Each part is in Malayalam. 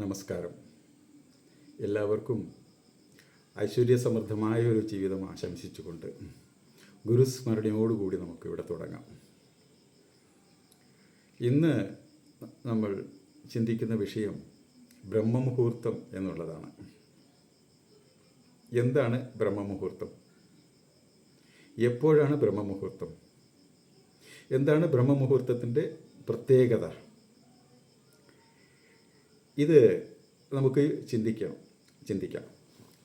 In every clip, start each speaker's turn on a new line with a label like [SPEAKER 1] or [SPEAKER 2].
[SPEAKER 1] നമസ്കാരം. എല്ലാവർക്കും ഐശ്വര്യസമൃദ്ധമായ ഒരു ജീവിതം ആശംസിച്ചുകൊണ്ട് ഗുരുസ്മരണയോടുകൂടി നമുക്കിവിടെ തുടങ്ങാം. ഇന്ന് നമ്മൾ ചിന്തിക്കുന്ന വിഷയം ബ്രഹ്മമുഹൂർത്തം എന്നുള്ളതാണ്. എന്താണ് ബ്രഹ്മമുഹൂർത്തം? എപ്പോഴാണ് ബ്രഹ്മമുഹൂർത്തം? എന്താണ് ബ്രഹ്മമുഹൂർത്തത്തിൻ്റെ പ്രത്യേകത? ഇത് നമുക്ക് ചിന്തിക്കാം.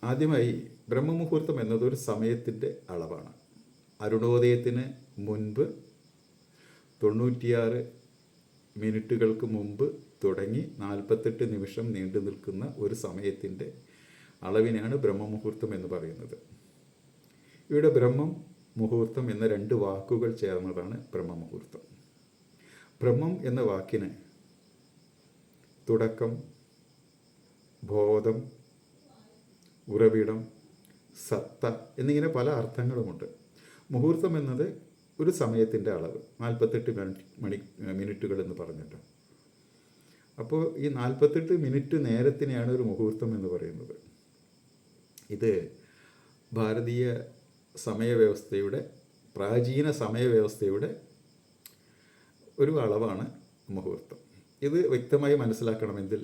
[SPEAKER 1] ആദ്യമായി ബ്രഹ്മമുഹൂർത്തം എന്നതൊരു സമയത്തിൻ്റെ അളവാണ്. അരുണോദയത്തിന് മുൻപ് 96 മിനിറ്റുകൾക്ക് മുമ്പ് തുടങ്ങി 48 നിമിഷം നീണ്ടു നിൽക്കുന്ന ഒരു സമയത്തിൻ്റെ അളവിനെയാണ് ബ്രഹ്മമുഹൂർത്തം എന്ന് പറയുന്നത്. ഇവിടെ ബ്രഹ്മം, മുഹൂർത്തം എന്ന 2 വാക്കുകൾ ചേർന്നതാണ് ബ്രഹ്മമുഹൂർത്തം. ബ്രഹ്മം എന്ന വാക്കിന് തുടക്കം, ബോധം, ഉറവിടം, സത്ത എന്നിങ്ങനെ പല അർത്ഥങ്ങളുമുണ്ട്. മുഹൂർത്തം എന്നത് ഒരു സമയത്തിൻ്റെ അളവ്, 48 മിനിറ്റുകൾ എന്ന് പറഞ്ഞിട്ട്. അപ്പോൾ ഈ 48 മിനിറ്റ് നേരത്തിനെയാണ് ഒരു മുഹൂർത്തം എന്ന് പറയുന്നത്. ഇത് ഭാരതീയ സമയവ്യവസ്ഥയുടെ, പ്രാചീന സമയവ്യവസ്ഥയുടെ ഒരു അളവാണ് മുഹൂർത്തം. ഇത് വ്യക്തമായി മനസ്സിലാക്കണമെങ്കിൽ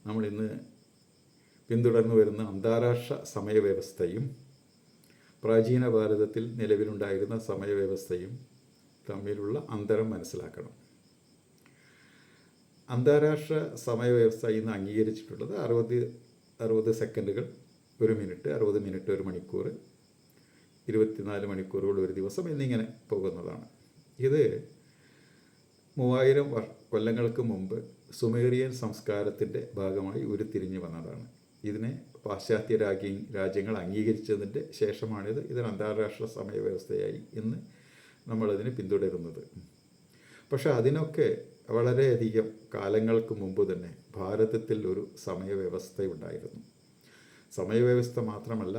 [SPEAKER 1] നമ്മൾ ഇന്ന് പിന്തുടർന്നു വരുന്ന അന്താരാഷ്ട്ര സമയവ്യവസ്ഥയും പ്രാചീന ഭാരതത്തിൽ നിലവിലുണ്ടായിരുന്ന സമയവ്യവസ്ഥയും തമ്മിലുള്ള അന്തരം മനസ്സിലാക്കണം. അന്താരാഷ്ട്ര സമയവ്യവസ്ഥ ഇന്ന് അംഗീകരിച്ചിട്ടുള്ളത് 60 സെക്കൻഡുകൾ ഒരു മിനിറ്റ്, 60 മിനിറ്റ് ഒരു മണിക്കൂർ, 24 മണിക്കൂറുകൾ ഒരു ദിവസം എന്നിങ്ങനെ പോകുന്നതാണ്. ഇത് 3000 കൊല്ലങ്ങൾക്ക് മുമ്പ് സുമേറിയൻ സംസ്കാരത്തിൻ്റെ ഭാഗമായി ഉരുത്തിരിഞ്ഞു വന്നതാണ്. ഇതിനെ പാശ്ചാത്യ രാജ്യങ്ങൾ അംഗീകരിച്ചതിൻ്റെ ശേഷമാണിത് ഇതൊരു അന്താരാഷ്ട്ര സമയവ്യവസ്ഥയായി ഇന്ന് നമ്മളതിനെ പിന്തുടരുന്നത്. പക്ഷേ അതിനൊക്കെ വളരെയധികം കാലങ്ങൾക്ക് മുമ്പ് തന്നെ ഭാരതത്തിൽ ഒരു സമയവ്യവസ്ഥയുണ്ടായിരുന്നു. സമയവ്യവസ്ഥ മാത്രമല്ല,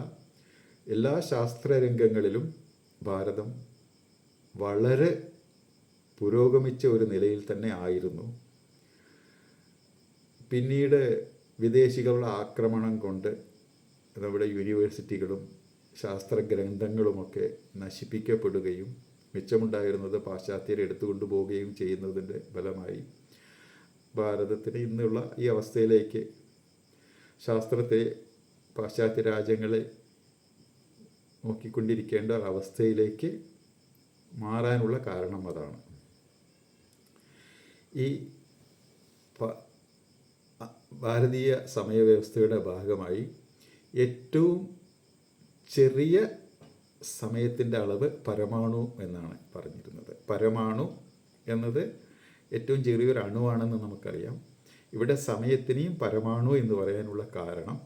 [SPEAKER 1] എല്ലാ ശാസ്ത്രരംഗങ്ങളിലും ഭാരതം വളരെ പുരോഗമിച്ച ഒരു നിലയിൽ തന്നെ ആയിരുന്നു. പിന്നീട് വിദേശികളുടെ ആക്രമണം കൊണ്ട് നമ്മുടെ യൂണിവേഴ്സിറ്റികളും ശാസ്ത്രഗ്രന്ഥങ്ങളുമൊക്കെ നശിപ്പിക്കപ്പെടുകയും മിച്ചമുണ്ടായിരുന്നത് പാശ്ചാത്യർ എടുത്തുകൊണ്ടുപോവുകയും ചെയ്യുന്നതിൻ്റെ ഫലമായി ഭാരതത്തിന് ഇന്നുള്ള ഈ അവസ്ഥയിലേക്ക്, ശാസ്ത്രത്തെ പാശ്ചാത്യ രാജ്യങ്ങളെ നോക്കിക്കൊണ്ടിരിക്കേണ്ട അവസ്ഥയിലേക്ക് മാറാനുള്ള കാരണം അതാണ്. ഈ ഭാരതീയ സമയവ്യവസ്ഥയുടെ ഭാഗമായി ഏറ്റവും ചെറിയ സമയത്തിൻ്റെ അളവ് പരമാണു എന്നാണ് പറഞ്ഞിരുന്നത്. പരമാണു എന്നത് ഏറ്റവും ചെറിയൊരു അണുവാണെന്ന് നമുക്കറിയാം. ഇവിടെ സമയത്തിനെയും പരമാണു എന്ന് പറയാനുള്ള കാരണം,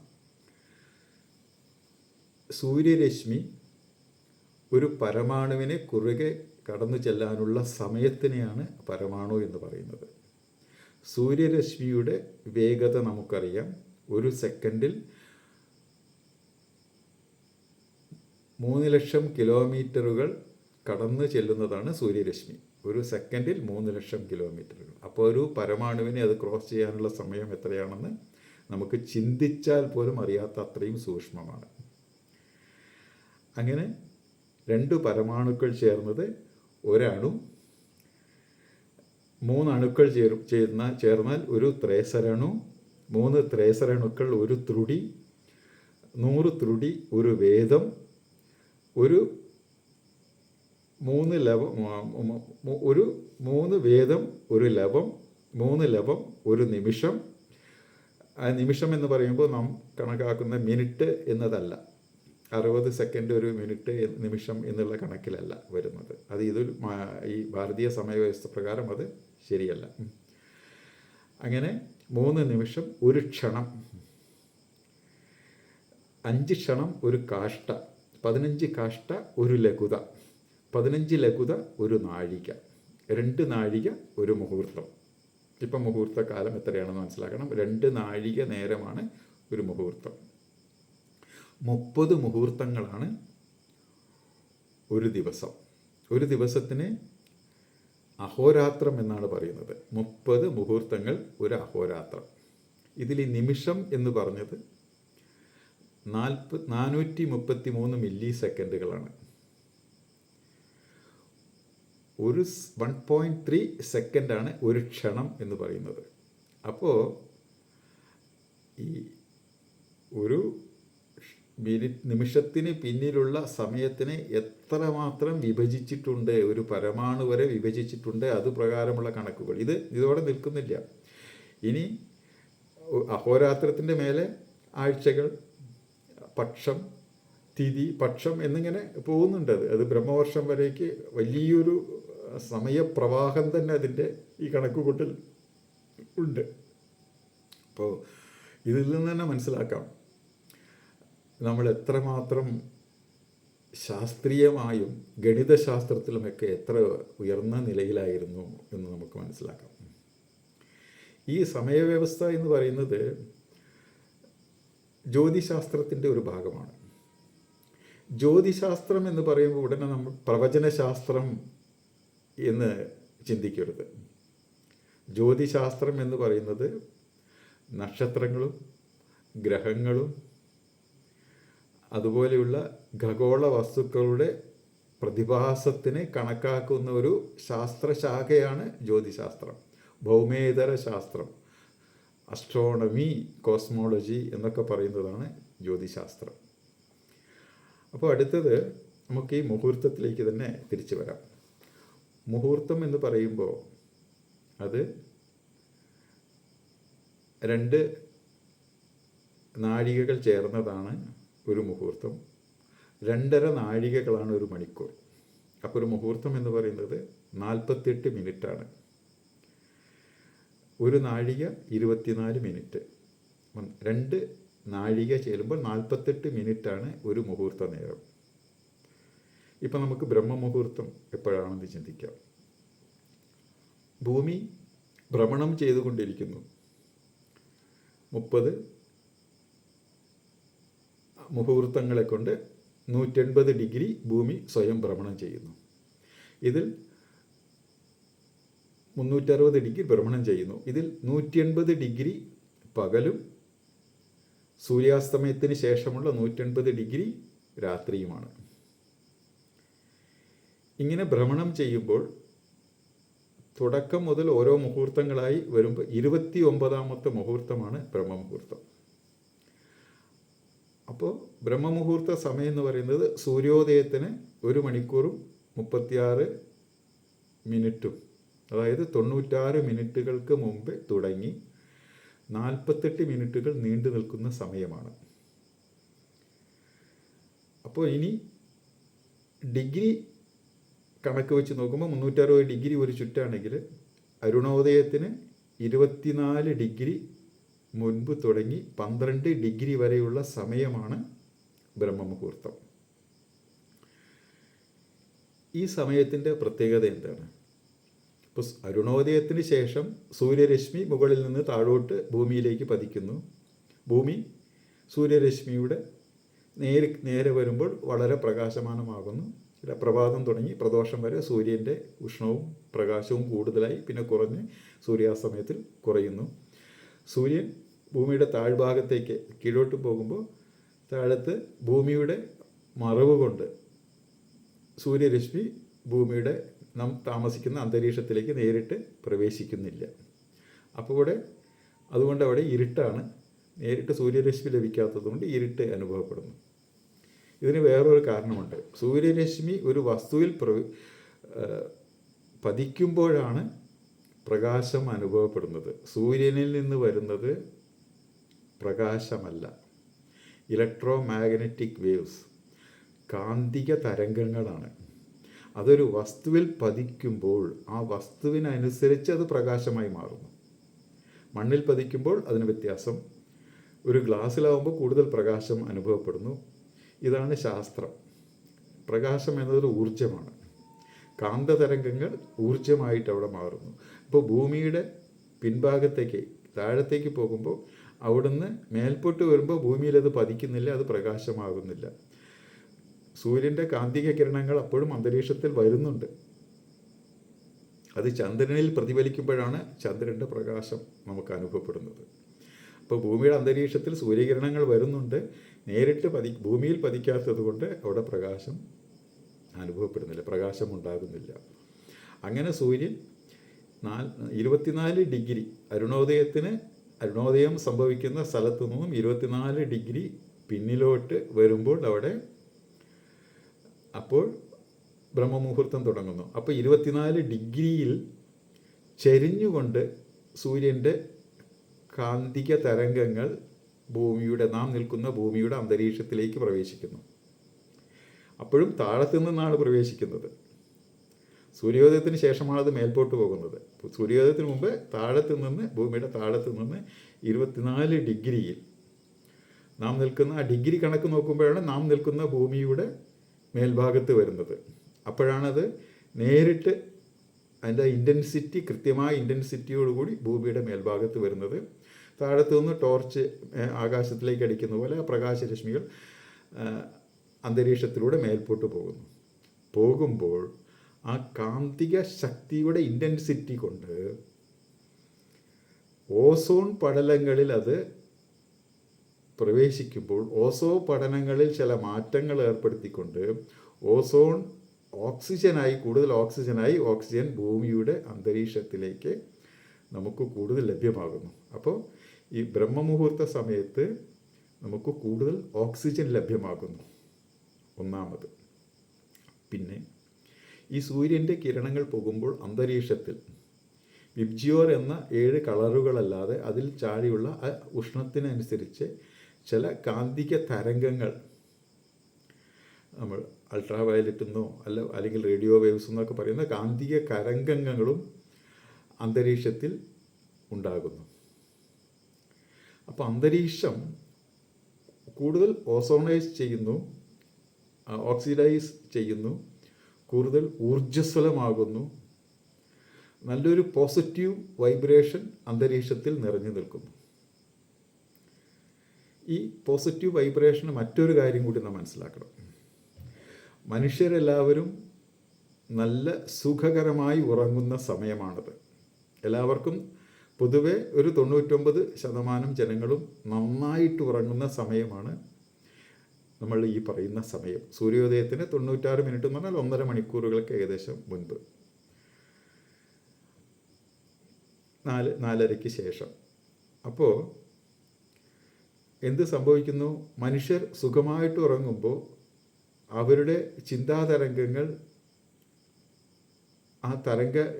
[SPEAKER 1] സൂര്യരശ്മി ഒരു പരമാണുവിനെ കുറുകെ കടന്നു ചെല്ലാനുള്ള സമയത്തിനെയാണ് പരമാണു എന്ന് പറയുന്നത്. സൂര്യരശ്മിയുടെ വേഗത നമുക്കറിയാം. ഒരു സെക്കൻഡിൽ 3 ലക്ഷം കിലോമീറ്ററുകൾ കടന്നു ചെല്ലുന്നതാണ് സൂര്യരശ്മി. ഒരു സെക്കൻഡിൽ 3 ലക്ഷം കിലോമീറ്ററുകൾ. അപ്പോൾ ഒരു പരമാണുവിനെ അത് ക്രോസ് ചെയ്യാനുള്ള സമയം എത്രയാണെന്ന് നമുക്ക് ചിന്തിച്ചാൽ പോലും അറിയാത്ത അത്രയും സൂക്ഷ്മമാണ്. അങ്ങനെ 2 പരമാണുക്കൾ ചേർന്നത് ഒരണു, 3 അണുക്കൾ ചേർന്നാൽ ഒരു ത്രേസരണു, 3 ത്രേസരണുക്കൾ ഒരു ത്രുടി, 100 ത്രുടി ഒരു വേദം, ഒരു 3 ലവം, ഒരു 3 വേദം ഒരു ലവം, 3 ലവം ഒരു നിമിഷം. ആ നിമിഷം എന്ന് പറയുമ്പോൾ നാം കണക്കാക്കുന്ന മിനിറ്റ് എന്നതല്ല, 60 സെക്കൻഡ് ഒരു മിനിറ്റ്, നിമിഷം എന്നുള്ള കണക്കിലല്ല വരുന്നത്. അത് ഈ ഭാരതീയ സമയവ്യവസ്ഥ പ്രകാരം അത് ശരിയല്ല. അങ്ങനെ 3 നിമിഷം ഒരു ക്ഷണം, 5 ക്ഷണം ഒരു കാഷ്ട, 15 കാഷ്ട ഒരു ലഘുത, 15 ലഘുത ഒരു നാഴിക, 2 നാഴിക ഒരു മുഹൂർത്തം. ഇപ്പം മുഹൂർത്ത കാലം എത്രയാണെന്ന് മനസ്സിലാക്കണം. 2 നാഴിക നേരമാണ് ഒരു മുഹൂർത്തം. 30 മുഹൂർത്തങ്ങളാണ് ഒരു ദിവസം. ഒരു ദിവസത്തിന് അഹോരാത്രം എന്നാണ് പറയുന്നത്. 30 മുഹൂർത്തങ്ങൾ ഒരു അഹോരാത്രം. ഇതിൽ ഈ നിമിഷം എന്ന് പറഞ്ഞത് 433 മില്ലി സെക്കൻഡുകളാണ്. ഒരു 1.3 സെക്കൻഡാണ് ഒരു ക്ഷണം എന്ന് പറയുന്നത്. അപ്പോൾ ഈ ഒരു നിമിഷത്തിന് പിന്നിലുള്ള സമയത്തിനെ എത്രമാത്രം വിഭജിച്ചിട്ടുണ്ട്, ഒരു പരമാണു വരെ വിഭജിച്ചിട്ടുണ്ട്, അത് പ്രകാരമുള്ള കണക്കുകൾ. ഇതോടെ നിൽക്കുന്നില്ല. ഇനി അഹോരാത്രത്തിൻ്റെ മേലെ ആഴ്ചകൾ, പക്ഷം, തിഥി, പക്ഷം എന്നിങ്ങനെ പോകുന്നുണ്ട്. അത് ബ്രഹ്മവർഷം വരേക്ക് വലിയൊരു സമയപ്രവാഹം തന്നെ അതിൻ്റെ ഈ കണക്കുകൂട്ടൽ ഉണ്ട്. അപ്പോൾ ഇതിൽ നിന്ന് തന്നെ മനസ്സിലാക്കാം നമ്മൾ എത്രമാത്രം ശാസ്ത്രീയമായും ഗണിതശാസ്ത്രത്തിലുമൊക്കെ എത്ര ഉയർന്ന നിലയിലായിരുന്നു എന്ന് നമുക്ക് മനസ്സിലാക്കാം. ഈ സമയവ്യവസ്ഥ എന്ന് പറയുന്നത് ജ്യോതിശാസ്ത്രത്തിൻ്റെ ഒരു ഭാഗമാണ്. ജ്യോതിശാസ്ത്രം എന്ന് പറയുമ്പോൾ ഉടനെ നമ്മൾ പ്രവചനശാസ്ത്രം എന്ന് ചിന്തിക്കരുത്. ജ്യോതിശാസ്ത്രം എന്ന് പറയുന്നത് നക്ഷത്രങ്ങളും ഗ്രഹങ്ങളും അതുപോലെയുള്ള ഖഗോള വസ്തുക്കളുടെ പ്രതിഭാസത്തിനെ കണക്കാക്കുന്ന ഒരു ശാസ്ത്രശാഖയാണ് ജ്യോതിശാസ്ത്രം. ഭൗമേതര ശാസ്ത്രം, അസ്ട്രോണമി, കോസ്മോളജി എന്നൊക്കെ പറയുന്നതാണ് ജ്യോതിശാസ്ത്രം. അപ്പോൾ അടുത്തത് നമുക്ക് ഈ മുഹൂർത്തത്തിലേക്ക് തന്നെ തിരിച്ചു വരാം. മുഹൂർത്തം എന്ന് പറയുമ്പോൾ അത് 2 നാഴികകൾ ചേർന്നതാണ് ഒരു മുഹൂർത്തം. 2.5 നാഴികകളാണ് ഒരു മണിക്കൂർ. അപ്പോൾ ഒരു മുഹൂർത്തം എന്ന് പറയുന്നത് 48 മിനിറ്റാണ്. ഒരു നാഴിക 24 മിനിറ്റ്. 2 നാഴിക ചേരുമ്പോൾ 48 മിനിറ്റാണ് ഒരു മുഹൂർത്ത നേരം. ഇപ്പം നമുക്ക് ബ്രഹ്മമുഹൂർത്തം എപ്പോഴാണെന്ന് ചിന്തിക്കാം. ഭൂമി ഭ്രമണം ചെയ്തുകൊണ്ടിരിക്കുന്നു. 30 മുഹൂർത്തങ്ങളെ കൊണ്ട് 180 ഡിഗ്രി ഭൂമി സ്വയം ഭ്രമണം ചെയ്യുന്നു. ഇതിൽ 360 ഡിഗ്രി ഭ്രമണം ചെയ്യുന്നു. ഇതിൽ 180 ഡിഗ്രി പകലും സൂര്യാസ്തമയത്തിന് ശേഷമുള്ള 180 ഡിഗ്രി രാത്രിയുമാണ്. ഇങ്ങനെ ഭ്രമണം ചെയ്യുമ്പോൾ തുടക്കം മുതൽ ഓരോ മുഹൂർത്തങ്ങളായി വരുമ്പോൾ 29ാമത്തെ മുഹൂർത്തമാണ് ബ്രഹ്മമുഹൂർത്തം. അപ്പോൾ ബ്രഹ്മമുഹൂർത്ത സമയം എന്ന് പറയുന്നത് സൂര്യോദയത്തിന് 1 മണിക്കൂറും 36 മിനിറ്റും, അതായത് 96 മിനിറ്റുകൾക്ക് മുമ്പ് തുടങ്ങി 48 മിനിറ്റുകൾ നീണ്ടു നിൽക്കുന്ന സമയമാണ്. അപ്പോൾ ഇനി ഡിഗ്രി കണക്ക് വെച്ച് നോക്കുമ്പോൾ 360 ഡിഗ്രി ഒരു ചുറ്റാണെങ്കിൽ അരുണോദയത്തിന് 24 ഡിഗ്രി മുൻപ് തുടങ്ങി 12 ഡിഗ്രി വരെയുള്ള സമയമാണ് ബ്രഹ്മമുഹൂർത്തം. ഈ സമയത്തിൻ്റെ പ്രത്യേകത എന്താണ്? ഇപ്പോൾ അരുണോദയത്തിന് ശേഷം സൂര്യരശ്മി മുകളിൽ നിന്ന് താഴോട്ട് ഭൂമിയിലേക്ക് പതിക്കുന്നു. ഭൂമി സൂര്യരശ്മിയുടെ നേരെ വരുമ്പോൾ വളരെ പ്രകാശമാനമാകുന്നു. പ്രഭാതം തുടങ്ങി പ്രദോഷം വരെ സൂര്യൻ്റെ ഉഷ്ണവും പ്രകാശവും കൂടുതലായി പിന്നെ കുറഞ്ഞ് സൂര്യാസ്തമയത്തിൽ കുറയുന്നു. സൂര്യൻ ഭൂമിയുടെ താഴ്ഭാഗത്തേക്ക് കീഴോട്ട് പോകുമ്പോൾ താഴത്ത് ഭൂമിയുടെ മറവ് കൊണ്ട് സൂര്യരശ്മി ഭൂമിയുടെ നാം താമസിക്കുന്ന അന്തരീക്ഷത്തിലേക്ക് നേരിട്ട് പ്രവേശിക്കുന്നില്ല. അപ്പോൾ അതുകൊണ്ട് അവിടെ ഇരുട്ടാണ്. നേരിട്ട് സൂര്യരശ്മി ലഭിക്കാത്തതുകൊണ്ട് ഇരുട്ട് അനുഭവപ്പെടുന്നു. ഇതിന് വേറൊരു കാരണമുണ്ട്. സൂര്യരശ്മി ഒരു വസ്തുവിൽ പതിക്കുമ്പോഴാണ് പ്രകാശം അനുഭവപ്പെടുന്നത്. സൂര്യനിൽ നിന്ന് വരുന്നത് പ്രകാശമല്ല, ഇലക്ട്രോ മാഗ്നറ്റിക് വേവ്സ്, കാന്തിക തരംഗങ്ങളാണ്. അതൊരു വസ്തുവിൽ പതിക്കുമ്പോൾ ആ വസ്തുവിനനുസരിച്ച് അത് പ്രകാശമായി മാറുന്നു. മണ്ണിൽ പതിക്കുമ്പോൾ അതിന് വ്യത്യാസം. ഒരു ഗ്ലാസ്സിലാവുമ്പോൾ കൂടുതൽ പ്രകാശം അനുഭവപ്പെടുന്നു. ഇതാണ് ശാസ്ത്രം. പ്രകാശം എന്നതൊരു ഊർജമാണ്. കാന്തതരംഗങ്ങൾ ഊർജമായിട്ട് അവിടെ മാറുന്നു. ഇപ്പോൾ ഭൂമിയുടെ പിൻഭാഗത്തേക്ക് താഴത്തേക്ക് പോകുമ്പോൾ അവിടുന്ന് മേൽപോട്ട് വരുമ്പോൾ ഭൂമിയിലത് പതിക്കുന്നില്ല, അത് പ്രകാശമാകുന്നില്ല. സൂര്യൻ്റെ കാന്തിക കിരണങ്ങൾ അപ്പോഴും അന്തരീക്ഷത്തിൽ വരുന്നുണ്ട്. അത് ചന്ദ്രനിൽ പ്രതിഫലിക്കുമ്പോഴാണ് ചന്ദ്രൻ്റെ പ്രകാശം നമുക്ക് അനുഭവപ്പെടുന്നത്. ഇപ്പോൾ ഭൂമിയുടെ അന്തരീക്ഷത്തിൽ സൂര്യകിരണങ്ങൾ വരുന്നുണ്ട്, നേരിട്ട് ഭൂമിയിൽ പതിക്കാത്തത് കൊണ്ട് അവിടെ പ്രകാശം അനുഭവപ്പെടുന്നില്ല, പ്രകാശം ഉണ്ടാകുന്നില്ല. അങ്ങനെ സൂര്യൻ 24 ഡിഗ്രി അരുണോദയം സംഭവിക്കുന്ന സ്ഥലത്തു നിന്നും 24 ഡിഗ്രി പിന്നിലോട്ട് വരുമ്പോൾ അപ്പോൾ ബ്രഹ്മമുഹൂർത്തം തുടങ്ങുന്നു. അപ്പോൾ 24 ഡിഗ്രിയിൽ ചെരിഞ്ഞുകൊണ്ട് സൂര്യൻ്റെ കാന്തിക തരംഗങ്ങൾ നാം നിൽക്കുന്ന ഭൂമിയുടെ അന്തരീക്ഷത്തിലേക്ക് പ്രവേശിക്കുന്നു. അപ്പോഴും താഴത്തു നിന്നാണ് പ്രവേശിക്കുന്നത്. സൂര്യോദയത്തിന് ശേഷമാണ് അത് മേൽപോട്ട് പോകുന്നത്. സൂര്യോദയത്തിന് മുമ്പ് ഭൂമിയുടെ താഴത്തു നിന്ന് 24 ഡിഗ്രിയിൽ നാം നിൽക്കുന്ന ആ ഡിഗ്രി കണക്ക് നോക്കുമ്പോഴാണ് നാം നിൽക്കുന്ന ഭൂമിയുടെ മേൽഭാഗത്ത് വരുന്നത്. അപ്പോഴാണത് നേരിട്ട് അതിൻ്റെ ഇൻറ്റൻസിറ്റി, കൃത്യമായ ഇൻറ്റൻസിറ്റിയോടുകൂടി ഭൂമിയുടെ മേൽഭാഗത്ത് വരുന്നത്. താഴത്തു നിന്ന് ടോർച്ച് ആകാശത്തിലേക്ക് അടിക്കുന്ന പോലെ ആ പ്രകാശരശ്മികൾ അന്തരീക്ഷത്തിലൂടെ മേൽപോട്ട് പോകുമ്പോൾ ആ കാന്തിക ശക്തിയുടെ ഇൻറ്റൻസിറ്റി കൊണ്ട് ഓസോൺ പടലങ്ങളിൽ അത് പ്രവേശിക്കുമ്പോൾ ഓസോൺ പഠനങ്ങളിൽ ചില മാറ്റങ്ങൾ ഏർപ്പെടുത്തിക്കൊണ്ട് കൂടുതൽ ഓക്സിജൻ ഭൂമിയുടെ അന്തരീക്ഷത്തിലേക്ക് നമുക്ക് കൂടുതൽ ലഭ്യമാകുന്നു. അപ്പോൾ ഈ ബ്രഹ്മമുഹൂർത്ത സമയത്ത് നമുക്ക് കൂടുതൽ ഓക്സിജൻ ലഭ്യമാകുന്നു, ഒന്നാമത്. പിന്നെ ഈ സൂര്യൻ്റെ കിരണങ്ങൾ പോകുമ്പോൾ അന്തരീക്ഷത്തിൽ വിബ്ജിയോർ എന്ന 7 കളറുകളല്ലാതെ അതിൽ ചാടിയുള്ള ഉഷ്ണത്തിനനുസരിച്ച് ചില കാന്തിക തരംഗങ്ങൾ, നമ്മൾ അൾട്രാ വയലറ്റ് എന്നോ അല്ലെങ്കിൽ റേഡിയോ വേവ്സ് എന്നൊക്കെ പറയുന്ന കാന്തിക തരംഗങ്ങളും അന്തരീക്ഷത്തിൽ ഉണ്ടാകുന്നു. അപ്പോൾ അന്തരീക്ഷം കൂടുതൽ ഓക്സിഡൈസ് ചെയ്യുന്നു, കൂടുതൽ ഊർജ്ജസ്വലമാകുന്നു, നല്ലൊരു പോസിറ്റീവ് വൈബ്രേഷൻ അന്തരീക്ഷത്തിൽ നിറഞ്ഞു നിൽക്കുന്നു. ഈ പോസിറ്റീവ് വൈബ്രേഷന് മറ്റൊരു കാര്യം കൂടി നാം മനസ്സിലാക്കണം. മനുഷ്യരെല്ലാവരും നല്ല സുഖകരമായി ഉറങ്ങുന്ന സമയമാണത്. എല്ലാവർക്കും പൊതുവെ ഒരു 99% ജനങ്ങളും നന്നായിട്ട് ഉറങ്ങുന്ന സമയമാണ് നമ്മൾ ഈ പറയുന്ന സമയം. സൂര്യോദയത്തിന് 96 മിനിറ്റ് എന്ന് പറഞ്ഞാൽ 1.5 മണിക്കൂറുകൾക്ക് ഏകദേശം മുൻപ്, 4:30 ശേഷം. അപ്പോൾ എന്ത് സംഭവിക്കുന്നു? മനുഷ്യർ സുഖമായിട്ട് ഉറങ്ങുമ്പോൾ അവരുടെ ചിന്താതരംഗങ്ങൾ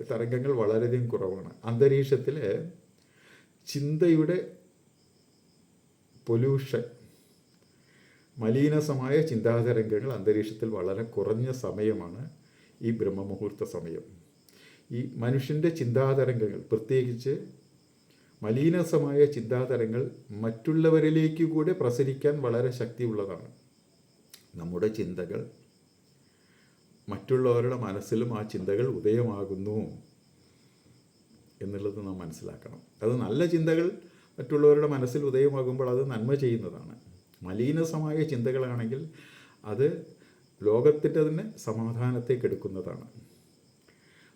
[SPEAKER 1] തരംഗങ്ങൾ വളരെയധികം കുറവാണ്. അന്തരീക്ഷത്തിലെ ചിന്തയുടെ പൊല്യൂഷൻ, മലീനസമായ ചിന്താതരംഗങ്ങൾ അന്തരീക്ഷത്തിൽ വളരെ കുറഞ്ഞ സമയമാണ് ഈ ബ്രഹ്മമുഹൂർത്ത സമയം. ഈ മനുഷ്യൻ്റെ ചിന്താതരംഗങ്ങൾ, പ്രത്യേകിച്ച് മലീനസമായ ചിന്താതരങ്ങൾ മറ്റുള്ളവരിലേക്ക് കൂടെ പ്രസരിക്കാൻ വളരെ ശക്തിയുള്ളതാണ്. നമ്മുടെ ചിന്തകൾ മറ്റുള്ളവരുടെ മനസ്സിലും ആ ചിന്തകൾ ഉദയമാകുന്നു എന്നുള്ളത് നാം മനസ്സിലാക്കണം. അത് നല്ല ചിന്തകൾ മറ്റുള്ളവരുടെ മനസ്സിൽ ഉദയമാകുമ്പോൾ അത് നന്മ ചെയ്യുന്നതാണ്. മലീനസമായ ചിന്തകളാണെങ്കിൽ അത് ലോകത്തിൻ്റെ തന്നെ സമാധാനത്തെ കെടുക്കുന്നതാണ്.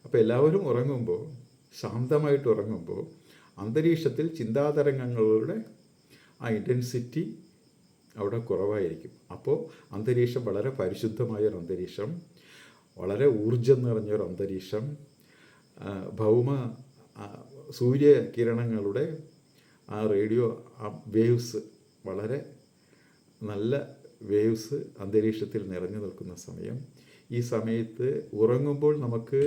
[SPEAKER 1] അപ്പോൾ എല്ലാവരും ഉറങ്ങുമ്പോൾ, ശാന്തമായിട്ട് ഉറങ്ങുമ്പോൾ അന്തരീക്ഷത്തിൽ ചിന്താതരംഗങ്ങളുടെ ആ ഇൻറ്റൻസിറ്റി അവിടെ കുറവായിരിക്കും. അപ്പോൾ അന്തരീക്ഷം വളരെ പരിശുദ്ധമായൊരു അന്തരീക്ഷം, വളരെ ഊർജം നിറഞ്ഞൊരു അന്തരീക്ഷം, സൂര്യകിരണങ്ങളുടെ ആ റേഡിയോ വേവ്സ്, വളരെ നല്ല വേവ്സ് അന്തരീക്ഷത്തിൽ നിറഞ്ഞു നിൽക്കുന്ന സമയം. ഈ സമയത്ത് ഉറങ്ങുമ്പോൾ നമുക്ക്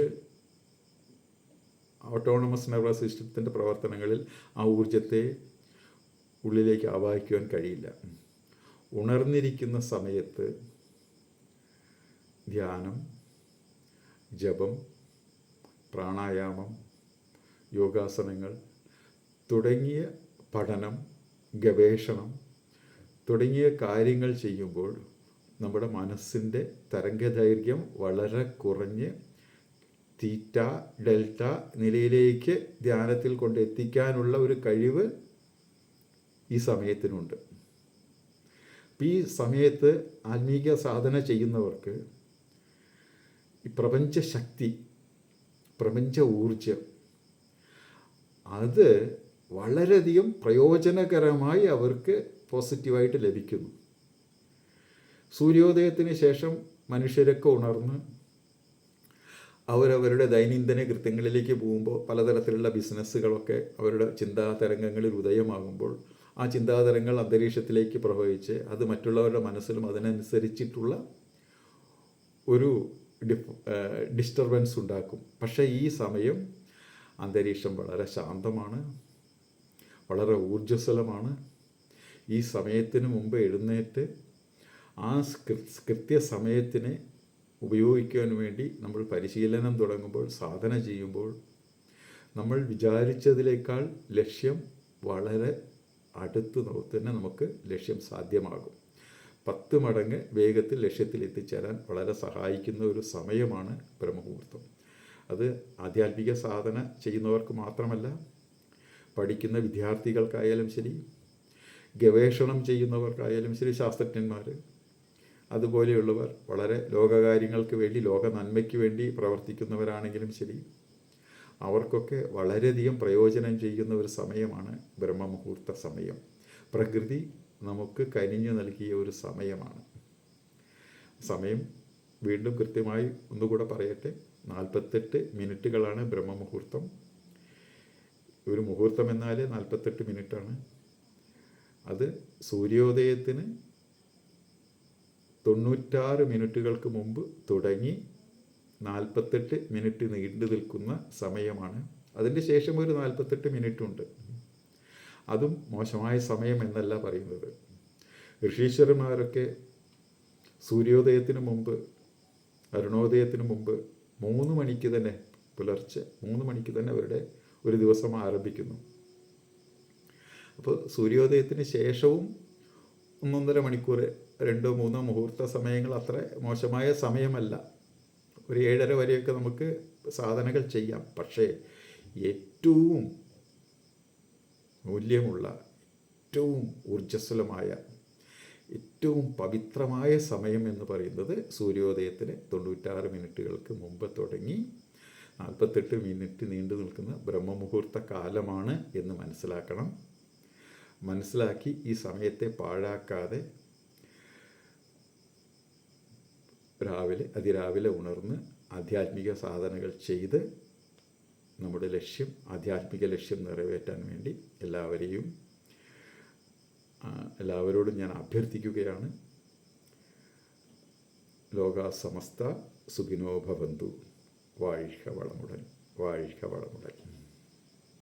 [SPEAKER 1] ഓട്ടോണമസ് നെർവസ് സിസ്റ്റത്തിൻ്റെ പ്രവർത്തനങ്ങളിൽ ആ ഊർജത്തെ ഉള്ളിലേക്ക് ആവാഹിക്കുവാൻ കഴിയില്ല. ഉണർന്നിരിക്കുന്ന സമയത്ത് ധ്യാനം, ജപം, പ്രാണായാമം, യോഗാസനങ്ങൾ തുടങ്ങിയ പഠനം, ഗവേഷണം തുടങ്ങിയ കാര്യങ്ങൾ ചെയ്യുമ്പോൾ നമ്മുടെ മനസ്സിൻ്റെ തരംഗദൈർഘ്യം വളരെ കുറഞ്ഞ് തീറ്റ ഡെൽറ്റ നിലയിലേക്ക് ധ്യാനത്തിൽ കൊണ്ടെത്തിക്കാനുള്ള ഒരു കഴിവ് ഈ സമയത്തിനുണ്ട്. ഈ സമയത്ത് ആത്മീക സാധന ചെയ്യുന്നവർക്ക് ഈ പ്രപഞ്ച ഊർജം അത് വളരെയധികം പ്രയോജനകരമായി അവർക്ക് പോസിറ്റീവായിട്ട് ലഭിക്കുന്നു. സൂര്യോദയത്തിന് ശേഷം മനുഷ്യരൊക്കെ ഉണർന്ന് അവരവരുടെ ദൈനംദിന കൃത്യങ്ങളിലേക്ക് പോകുമ്പോൾ പലതരത്തിലുള്ള ബിസിനസ്സുകളൊക്കെ അവരുടെ ചിന്താതരംഗങ്ങളിൽ ഉദയമാകുമ്പോൾ ആ ചിന്താതരംഗങ്ങൾ അന്തരീക്ഷത്തിലേക്ക് പ്രവഹിച്ച് അത് മറ്റുള്ളവരുടെ മനസ്സിലും അതിനനുസരിച്ചിട്ടുള്ള ഒരു ഡിസ്റ്റർബൻസ് ഉണ്ടാക്കും. പക്ഷേ ഈ സമയം അന്തരീക്ഷം വളരെ ശാന്തമാണ്, വളരെ ഊർജ്ജസ്വലമാണ്. ഈ സമയത്തിന് മുമ്പ് എഴുന്നേറ്റ് ആ കൃത്യസമയത്തിനെ ഉപയോഗിക്കാൻ വേണ്ടി നമ്മൾ പരിശീലനം തുടങ്ങുമ്പോൾ, സാധന ചെയ്യുമ്പോൾ നമ്മൾ വിചാരിച്ചതിനേക്കാൾ ലക്ഷ്യം വളരെ അടുത്ത് തന്നെ നമുക്ക് ലക്ഷ്യം സാധ്യമാകും. 10 മടങ്ങ് വേഗത്തിൽ ലക്ഷ്യത്തിൽ എത്തിച്ചേരാൻ വളരെ സഹായിക്കുന്ന ഒരു സമയമാണ് ബ്രഹ്മമുഹൂർത്തം. അത് ആധ്യാത്മിക സാധന ചെയ്യുന്നവർക്ക് മാത്രമല്ല, പഠിക്കുന്ന വിദ്യാർത്ഥികൾക്കായാലും ശരി, ഗവേഷണം ചെയ്യുന്നവർക്കായാലും ശരി, ശാസ്ത്രജ്ഞന്മാർ അതുപോലെയുള്ളവർ, വളരെ ലോകകാര്യങ്ങൾക്ക് വേണ്ടി, ലോക നന്മയ്ക്ക് വേണ്ടി പ്രവർത്തിക്കുന്നവരാണെങ്കിലും ശരി, അവർക്കൊക്കെ വളരെയധികം പ്രയോജനം ചെയ്യുന്ന ഒരു സമയമാണ് ബ്രഹ്മമുഹൂർത്ത സമയം. പ്രകൃതി നമുക്ക് കനിഞ്ഞു നൽകിയ ഒരു സമയമാണ്. സമയം വീണ്ടും കൃത്യമായി ഒന്നുകൂടെ പറയട്ടെ, 48 മിനിറ്റുകളാണ് ബ്രഹ്മമുഹൂർത്തം. ഒരു മുഹൂർത്തം എന്നാൽ 48 മിനിറ്റാണ്. അത് സൂര്യോദയത്തിന് 96 മിനിറ്റുകൾക്ക് മുമ്പ് തുടങ്ങി 48 മിനിറ്റ് നീണ്ടു നിൽക്കുന്ന സമയമാണ്. അതിൻ്റെ ശേഷം ഒരു 48 മിനിറ്റുണ്ട്. അതും മോശമായ സമയം എന്നല്ല പറയുന്നത്. ഋഷീശ്വരന്മാരൊക്കെ സൂര്യോദയത്തിന് മുമ്പ്, അരുണോദയത്തിന് മുമ്പ് 3 മണിക്ക് തന്നെ, പുലർച്ചെ 3 മണിക്ക് തന്നെ അവരുടെ ഒരു ദിവസം ആരംഭിക്കുന്നു. അപ്പോൾ സൂര്യോദയത്തിന് ശേഷവും 1.5 മണിക്കൂർ, 2-3 മുഹൂർത്ത സമയങ്ങൾ അത്ര മോശമായ സമയമല്ല. ഒരു 7:30 വരെയൊക്കെ നമുക്ക് സാധനകൾ ചെയ്യാം. പക്ഷേ ഏറ്റവും മൂല്യമുള്ള, ഏറ്റവും ഊർജ്ജസ്വലമായ, ഏറ്റവും പവിത്രമായ സമയം എന്ന് പറയുന്നത് സൂര്യോദയത്തിന് 96 മിനിറ്റുകൾക്ക് മുമ്പ് തുടങ്ങി 48 മിനിറ്റ് നീണ്ടു നിൽക്കുന്ന ബ്രഹ്മമുഹൂർത്ത കാലമാണ് എന്ന് മനസ്സിലാക്കണം. മനസ്സിലാക്കി ഈ സമയത്തെ പാഴാക്കാതെ അതിരാവിലെ ഉണർന്ന് ആധ്യാത്മിക സാധനകൾ ചെയ്ത് നമ്മുടെ ലക്ഷ്യം, ആധ്യാത്മിക ലക്ഷ്യം നിറവേറ്റാൻ വേണ്ടി എല്ലാവരോടും ഞാൻ അഭ്യർത്ഥിക്കുകയാണ്. ലോകാ സമസ്ത സുഖിനോ ഭവന്തു. വാഴ്ക വളമുടൻ, വാഴ്ക വളമുടൻ.